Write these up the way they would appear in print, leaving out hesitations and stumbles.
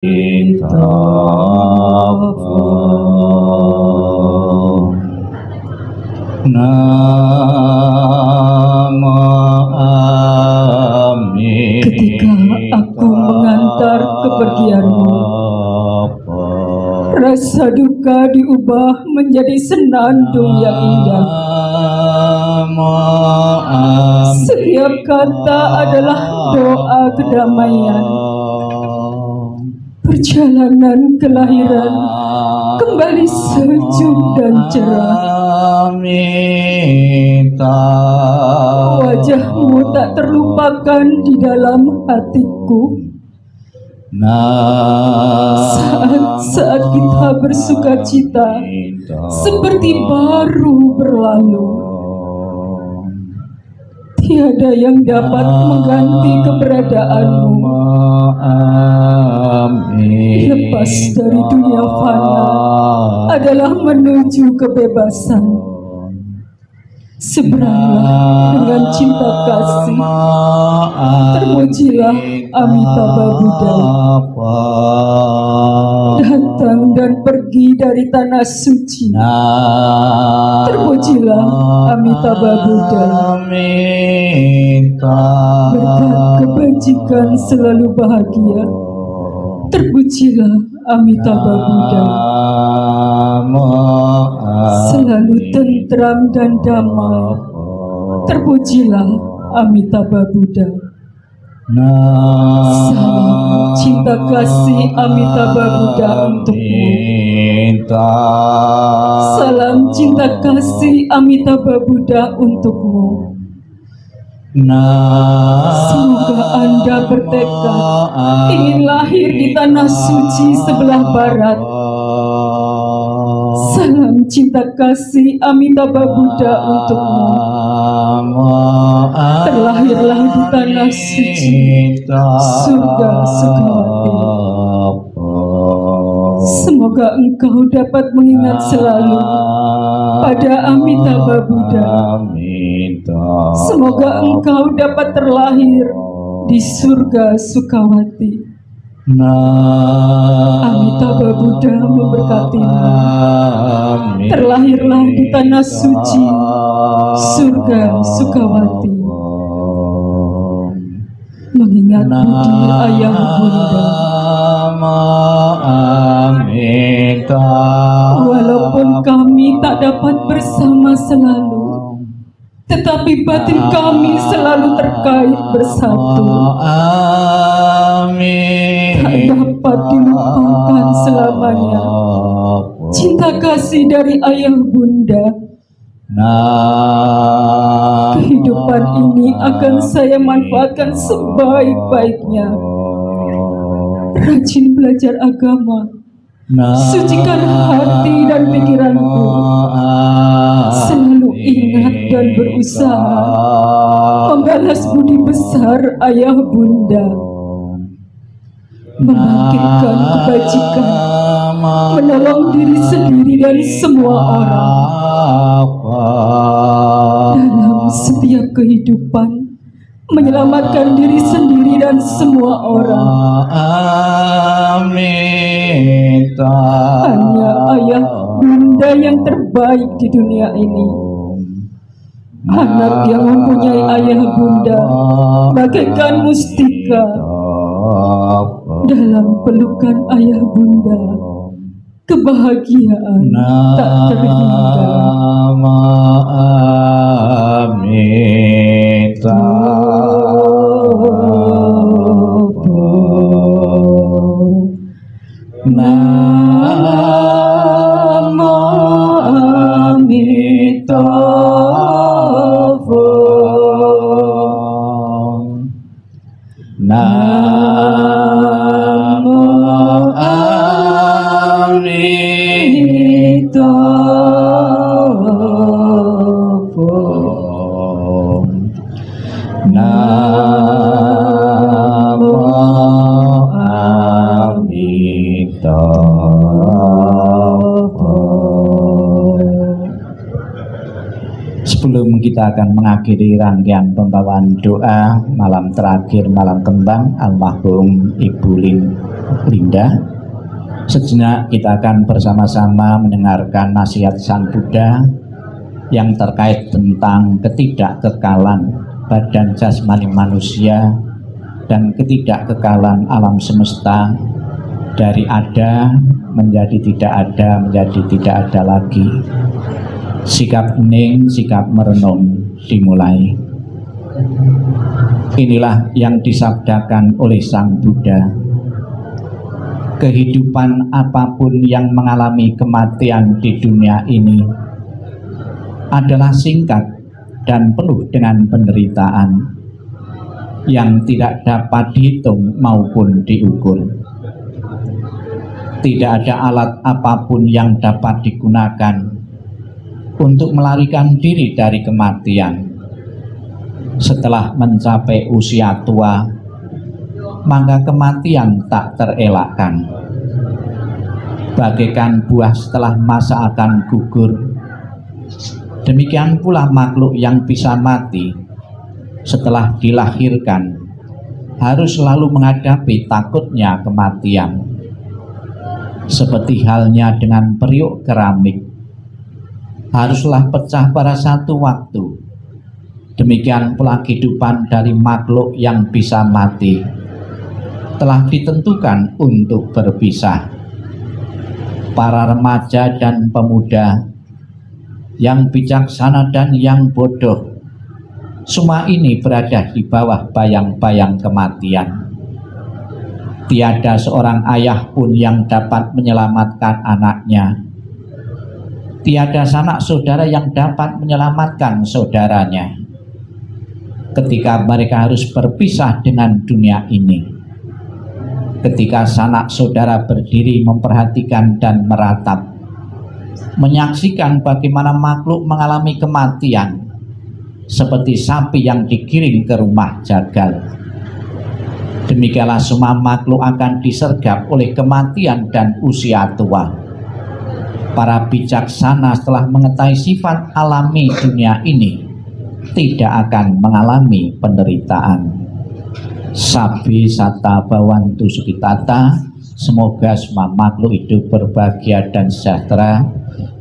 Ketika aku mengantar kepergianmu, rasa duka diubah menjadi senandung yang indah. Setiap kata adalah doa kedamaian. Perjalanan kelahiran kembali sejuk dan cerah. Wajahmu tak terlupakan di dalam hatiku. Saat kita bersuka cita seperti baru berlalu. Tiada yang dapat mengganti keberadaanmu. Lepas dari dunia fana adalah menuju kebebasan. Seberanglah dengan cinta kasih. Terpujilah Amitabha Buddha. Datang dan pergi dari tanah suci. Terpujilah Amitabha Buddha. Berkat kebajikan selalu bahagia. Terpujilah Amitabha Buddha. Selalu tentram dan damai. Terpujilah Amitabha Buddha. Salam cinta kasih Amitabha Buddha untukmu. Salam cinta kasih Amitabha Buddha untukmu. Semoga Anda bertekad ingin lahir di tanah suci sebelah barat. Salam cinta kasih Amitabha Buddha untukmu. Terlahirlah di tanah suci surga Sukawati. Semoga engkau dapat mengingat selalu pada Amitabha Buddha. Semoga engkau dapat terlahir di surga Sukawati. Amitabha Buddha memberkatimu. Terlahirlah di tanah suci surga Sukawati. Mengingat budi ayah bunda. Walaupun kami tak dapat bersama selalu, tetapi batin kami selalu terkait bersatu. Tak dapat dilupakan selamanya cinta kasih dari ayah bunda. Kehidupan ini akan saya manfaatkan sebaik-baiknya. Rajin belajar agama, sucikan hati dan pikiranku. Selalu ingat dan berusaha membalas budi besar ayah bunda. Membangkitkan kebajikan, menolong diri sendiri dan semua orang. Dalam setiap kehidupan, menyelamatkan diri sendiri dan semua orang. Hanya ayah bunda yang terbaik di dunia ini. Anak yang mempunyai ayah bunda bagaikan mustika. Dalam pelukan ayah bunda, kebahagiaan tak terhingga. Namo Amitabha. Namo Amitabha. Namo Amitabha. Sebelum kita akan mengakhiri rangkaian pembawaan doa malam terakhir malam kembang almarhum Ibu Linda, sejenak kita akan bersama-sama mendengarkan nasihat Sang Buddha yang terkait tentang ketidakkekalan badan jasmani manusia dan ketidakkekalan alam semesta, dari ada menjadi tidak ada, menjadi tidak ada lagi. Sikap hening, sikap merenung dimulai. Inilah yang disabdakan oleh Sang Buddha. Kehidupan apapun yang mengalami kematian di dunia ini adalah singkat dan penuh dengan penderitaan yang tidak dapat dihitung maupun diukur. Tidak ada alat apapun yang dapat digunakan untuk melarikan diri dari kematian. Setelah mencapai usia tua, maka kematian tak terelakkan. Bagaikan buah setelah masa akan gugur, demikian pula makhluk yang bisa mati setelah dilahirkan harus selalu menghadapi takutnya kematian. Seperti halnya dengan periuk keramik, haruslah pecah pada satu waktu. Demikian pula kehidupan dari makhluk yang bisa mati telah ditentukan untuk berpisah. Para remaja dan pemuda, yang bijaksana dan yang bodoh, semua ini berada di bawah bayang-bayang kematian. Tiada seorang ayah pun yang dapat menyelamatkan anaknya. Tiada sanak saudara yang dapat menyelamatkan saudaranya ketika mereka harus berpisah dengan dunia ini. Ketika sanak saudara berdiri memperhatikan dan meratap, menyaksikan bagaimana makhluk mengalami kematian seperti sapi yang digiring ke rumah jagal. Demikianlah semua makhluk akan disergap oleh kematian dan usia tua. Para bijaksana setelah mengetahui sifat alami dunia ini tidak akan mengalami penderitaan. Sabi sata bawantu sukitata, semoga semua makhluk hidup berbahagia dan sejahtera.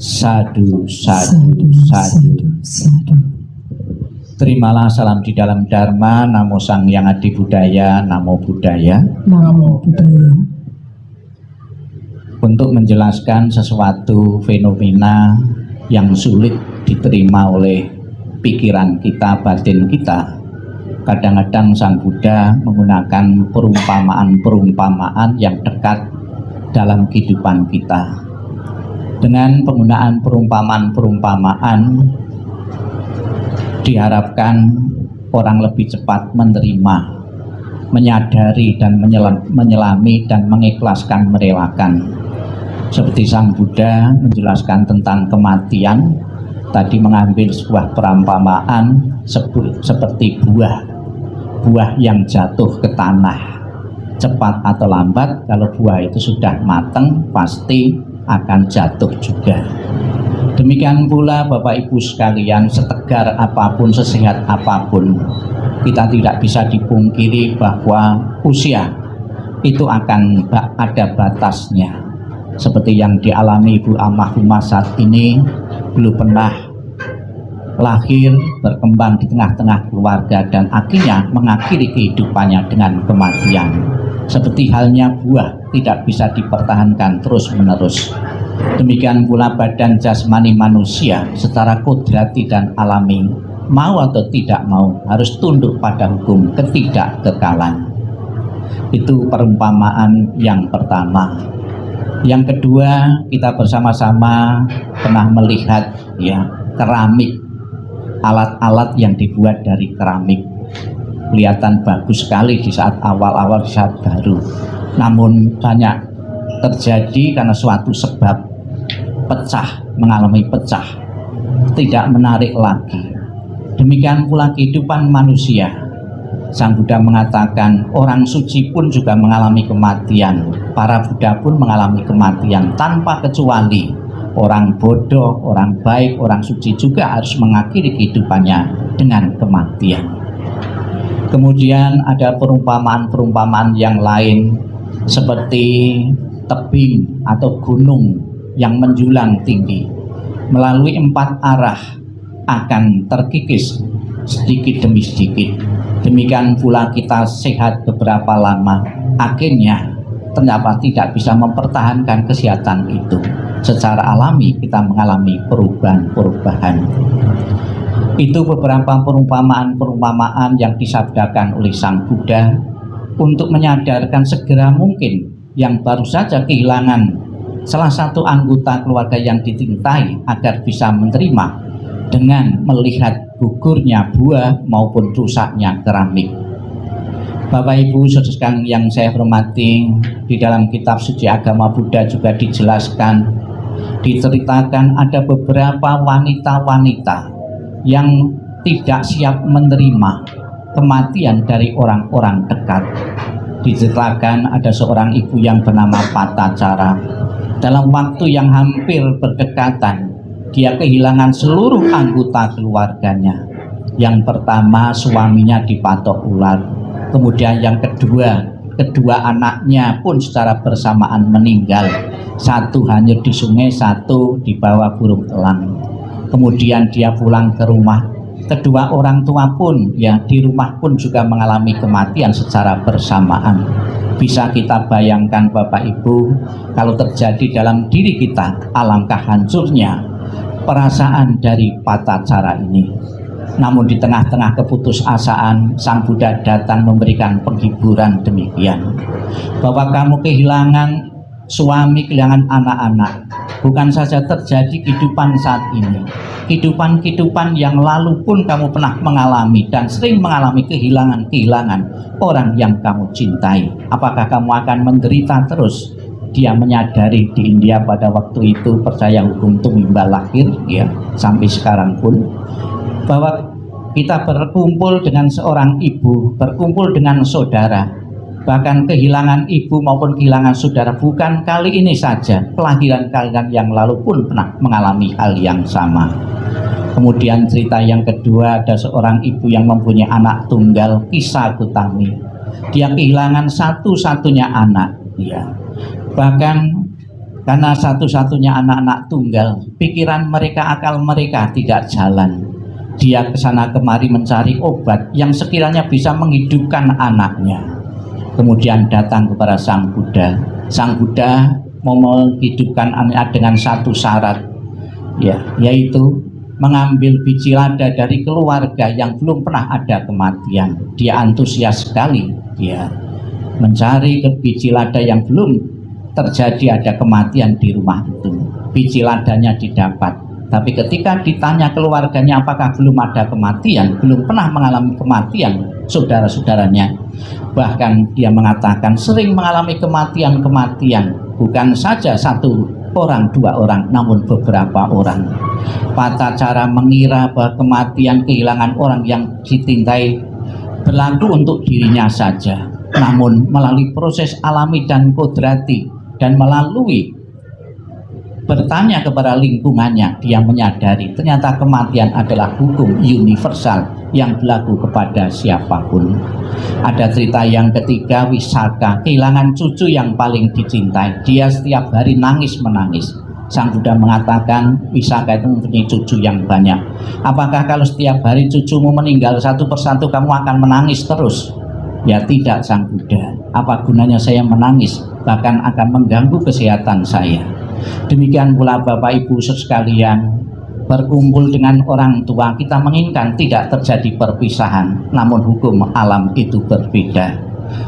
Sadu, sadu, sadu, sadu. Terimalah salam di dalam Dharma. Namo Sang Hyang Adi Budaya, Namo Buddhaya, Namo Buddhaya. Untuk menjelaskan sesuatu fenomena yang sulit diterima oleh pikiran kita, batin kita, kadang-kadang Sang Buddha menggunakan perumpamaan-perumpamaan yang dekat dalam kehidupan kita. Dengan penggunaan perumpamaan-perumpamaan diharapkan orang lebih cepat menerima, menyadari dan menyelami dan mengikhlaskan, merelakan. Seperti Sang Buddha menjelaskan tentang kematian, tadi mengambil sebuah perumpamaan seperti buah yang jatuh ke tanah. Cepat atau lambat, kalau buah itu sudah matang pasti akan jatuh juga. Demikian pula Bapak Ibu sekalian, setegar apapun, sesehat apapun, kita tidak bisa dipungkiri bahwa usia itu akan ada batasnya. Seperti yang dialami Ibu almarhumah saat ini, belum pernah lahir, berkembang di tengah-tengah keluarga dan akhirnya mengakhiri kehidupannya dengan kematian. Seperti halnya buah tidak bisa dipertahankan terus-menerus. Demikian pula badan jasmani manusia secara kodrati dan alami, mau atau tidak mau harus tunduk pada hukum ketidakkekalan. Itu perumpamaan yang pertama. Yang kedua, kita bersama-sama pernah melihat keramik, alat-alat yang dibuat dari keramik. Kelihatan bagus sekali di saat awal-awal, di saat baru. Namun banyak terjadi karena suatu sebab pecah, mengalami pecah, tidak menarik lagi. Demikian pula kehidupan manusia. Sang Buddha mengatakan orang suci pun juga mengalami kematian. Para Buddha pun mengalami kematian tanpa kecuali. Orang bodoh, orang baik, orang suci juga harus mengakhiri kehidupannya dengan kematian. Kemudian ada perumpamaan-perumpamaan yang lain seperti tebing atau gunung yang menjulang tinggi melalui 4 arah akan terkikis sedikit demi sedikit. Demikian pula kita sehat beberapa lama, akhirnya ternyata tidak bisa mempertahankan kesehatan itu. Secara alami kita mengalami perubahan-perubahan. Itu beberapa perumpamaan-perumpamaan yang disabdakan oleh Sang Buddha untuk menyadarkan segera mungkin yang baru saja kehilangan salah satu anggota keluarga yang dicintai agar bisa menerima dengan melihat gugurnya buah maupun rusaknya keramik. Bapak Ibu saudara yang saya hormati, di dalam kitab suci agama Buddha juga diceritakan ada beberapa wanita-wanita yang tidak siap menerima kematian dari orang-orang dekat. Diceritakan ada seorang ibu yang bernama Patacara. Dalam waktu yang hampir berdekatan, dia kehilangan seluruh anggota keluarganya. Yang pertama, suaminya dipatok ular. Kemudian yang kedua anaknya pun secara bersamaan meninggal. Satu hanyut di sungai, satu dibawa burung elang. Kemudian dia pulang ke rumah. Kedua orang tua pun ya di rumah pun juga mengalami kematian secara bersamaan. Bisa kita bayangkan Bapak Ibu, kalau terjadi dalam diri kita, alangkah hancurnya perasaan dari Patacara ini. Namun di tengah-tengah keputusasaan, Sang Buddha datang memberikan penghiburan demikian, bahwa kamu kehilangan suami, kehilangan anak-anak, bukan saja terjadi kehidupan saat ini, kehidupan yang lalu pun kamu pernah mengalami dan sering mengalami kehilangan orang yang kamu cintai. Apakah kamu akan menderita terus? Dia menyadari di India pada waktu itu percaya hukum tumimba lahir, ya, sampai sekarang pun, bahwa kita berkumpul dengan seorang ibu, berkumpul dengan saudara, bahkan kehilangan ibu maupun kehilangan saudara bukan kali ini saja, kelahiran-kelahiran yang lalu pun pernah mengalami hal yang sama. Kemudian cerita yang kedua, ada seorang ibu yang mempunyai anak tunggal, Kisah Gutami. Dia kehilangan satu-satunya anak, ya. Bahkan karena satu-satunya anak-anak tunggal, pikiran mereka, akal mereka tidak jalan. Dia kesana kemari mencari obat yang sekiranya bisa menghidupkan anaknya. Kemudian datang kepada Sang Buddha. Sang Buddha mau menghidupkan anaknya dengan satu syarat, ya, yaitu mengambil biji lada dari keluarga yang belum pernah ada kematian. Dia antusias sekali, ya, mencari biji lada yang belum terjadi ada kematian di rumah itu. Biji ladanya didapat. Tapi ketika ditanya keluarganya apakah belum ada kematian, belum pernah mengalami kematian saudara-saudaranya, bahkan dia mengatakan sering mengalami kematian-kematian, bukan saja satu orang, dua orang, namun beberapa orang. Patacara mengira bahwa kematian, kehilangan orang yang dicintai berlaku untuk dirinya saja, namun melalui proses alami dan kodrati dan melalui bertanya kepada lingkungannya, dia menyadari ternyata kematian adalah hukum universal yang berlaku kepada siapapun. Ada cerita yang ketiga, Wisaka kehilangan cucu yang paling dicintai. Dia setiap hari nangis menangis. Sang Buddha mengatakan, Wisaka itu mempunyai cucu yang banyak. Apakah kalau setiap hari cucumu meninggal satu persatu kamu akan menangis terus? Ya tidak, Sang Buddha. Apa gunanya saya menangis? Bahkan akan mengganggu kesehatan saya. Demikian pula Bapak Ibu sekalian, berkumpul dengan orang tua kita menginginkan tidak terjadi perpisahan, namun hukum alam itu berbeda.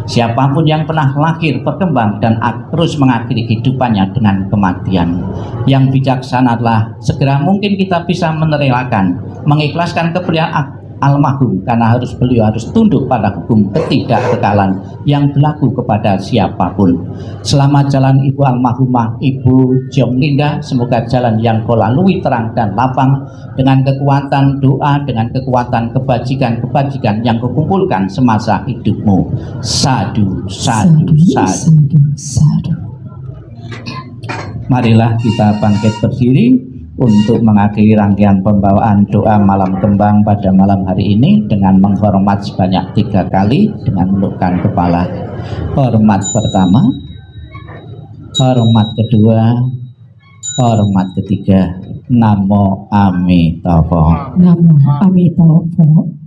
Siapapun yang pernah lahir, berkembang dan terus mengakhiri kehidupannya dengan kematian, yang bijaksana adalah segera mungkin kita bisa merelakan, mengikhlaskan kepercayaan almarhum, karena beliau harus tunduk pada hukum ketidakkekalan yang berlaku kepada siapapun. Selamat jalan Ibu almarhumah Ibu Jomlinda, semoga jalan yang kau lalui terang dan lapang dengan kekuatan doa, dengan kekuatan kebajikan-kebajikan yang kau kumpulkan semasa hidupmu. Sadu, sadu, sadu, sadu. Marilah kita bangkit berdiri untuk mengakhiri rangkaian pembawaan doa malam kembang pada malam hari ini dengan menghormat sebanyak 3 kali dengan menundukkan kepala. Hormat pertama, hormat kedua, hormat ketiga. Namo Amitabha. Namo Amitabha.